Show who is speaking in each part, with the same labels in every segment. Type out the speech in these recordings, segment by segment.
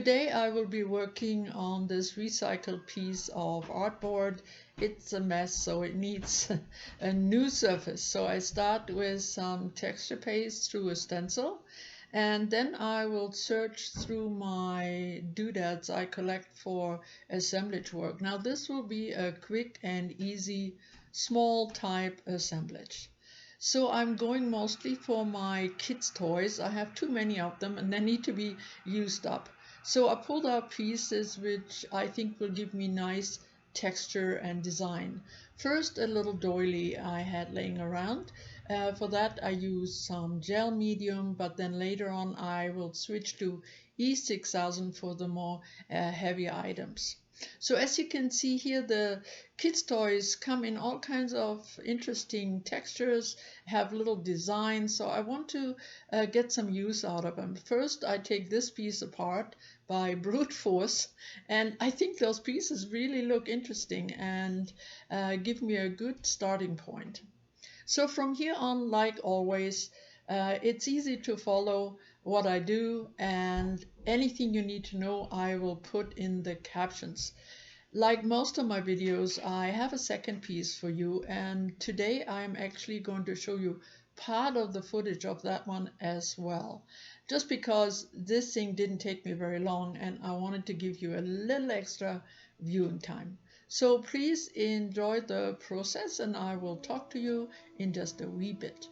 Speaker 1: Today I will be working on this recycled piece of artboard. It's a mess, so it needs a new surface. So I start with some texture paste through a stencil, and then I will search through my doodads I collect for assemblage work. Now this will be a quick and easy small type assemblage. So I'm going mostly for my kids' toys. I have too many of them and they need to be used up. So I pulled out pieces which I think will give me nice texture and design. First, a little doily I had laying around. For that I used some gel medium, but then later on I will switch to E6000 for the more heavy items. So as you can see here, the kids' toys come in all kinds of interesting textures, have little designs, so I want to get some use out of them. First, I take this piece apart by brute force, and I think those pieces really look interesting and give me a good starting point. So from here on, like always, it's easy to follow what I do, and anything you need to know I will put in the captions. Like most of my videos, I have a second piece for you, and today I'm actually going to show you part of the footage of that one as well. Just because this thing didn't take me very long and I wanted to give you a little extra viewing time. So please enjoy the process and I will talk to you in just a wee bit.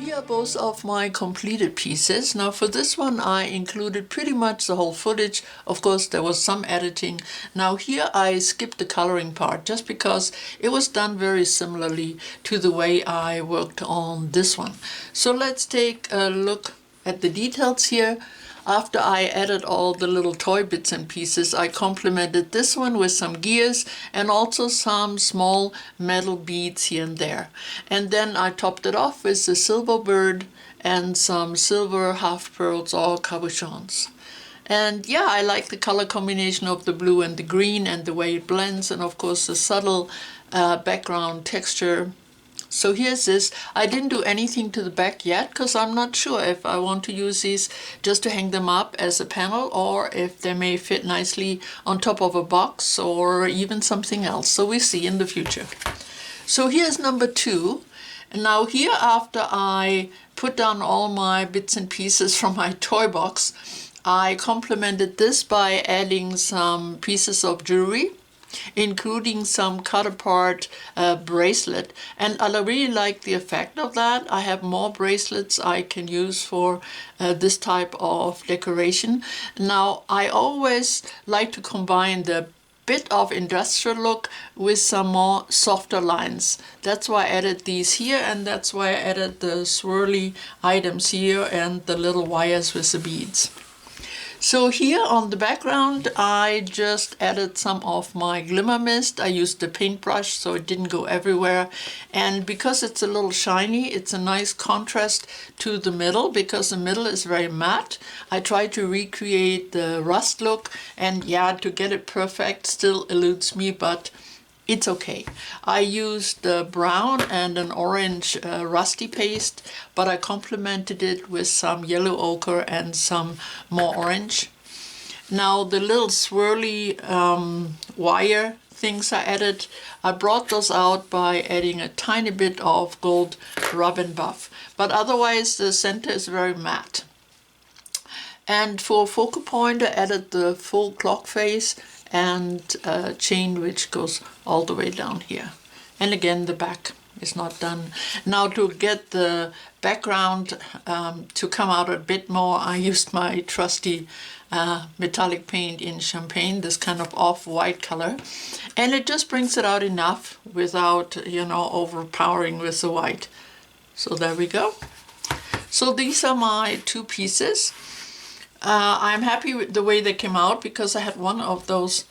Speaker 1: here are both of my completed pieces. Now for this one I included pretty much the whole footage. Of course there was some editing. Now here I skipped the coloring part just because it was done very similarly to the way I worked on this one. So let's take a look at the details here. After I added all the little toy bits and pieces, I complemented this one with some gears and also some small metal beads here and there. And then I topped it off with the silver bird and some silver half pearls or cabochons. And yeah, I like the color combination of the blue and the green and the way it blends, and of course the subtle background texture. So here's this. I didn't do anything to the back yet because I'm not sure if I want to use these just to hang them up as a panel or if they may fit nicely on top of a box or even something else. So we see in the future. So here's number 2. And now here, after I put down all my bits and pieces from my toy box, I complemented this by adding some pieces of jewelry, including some cut apart bracelet, and I really like the effect of that. I have more bracelets I can use for this type of decoration. Now I always like to combine the bit of industrial look with some more softer lines. That's why I added these here, and that's why I added the swirly items here and the little wires with the beads. So here on the background I just added some of my glimmer mist. I used the paintbrush so it didn't go everywhere, and because it's a little shiny, it's a nice contrast to the middle because the middle is very matte. I tried to recreate the rust look, and yeah, to get it perfect still eludes me, but it's okay. I used the brown and an orange rusty paste, but I complemented it with some yellow ochre and some more orange. Now the little swirly wire things I added, I brought those out by adding a tiny bit of gold rub and buff, but otherwise the center is very matte. And for focal point I added the full clock face and a chain which goes all the way down here. And again, the back is not done. Now to get the background to come out a bit more, I used my trusty metallic paint in champagne, this kind of off-white color, and it just brings it out enough without, you know, overpowering with the white. So there we go. So these are my 2 pieces. I'm happy with the way they came out because I had one of those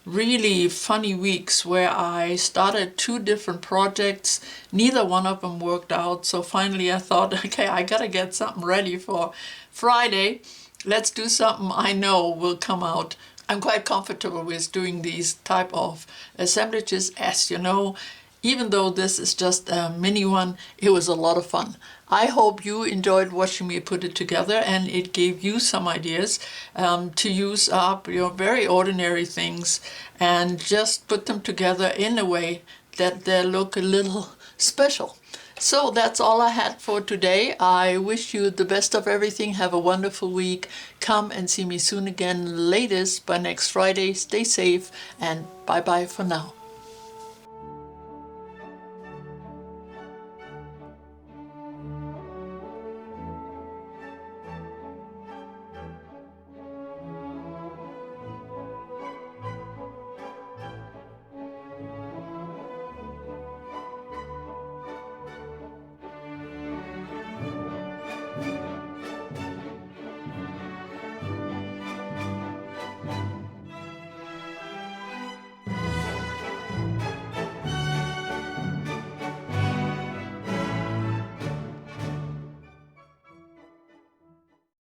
Speaker 1: really funny weeks where I started 2 different projects. Neither one of them worked out, so finally I thought, okay, I gotta get something ready for Friday. Let's do something I know will come out. I'm quite comfortable with doing these type of assemblages, as you know. Even though this is just a mini one, it was a lot of fun. I hope you enjoyed watching me put it together, and it gave you some ideas to use up your very ordinary things and just put them together in a way that they look a little special. So that's all I had for today. I wish you the best of everything. Have a wonderful week. Come and see me soon again, latest by next Friday. Stay safe and bye-bye for now.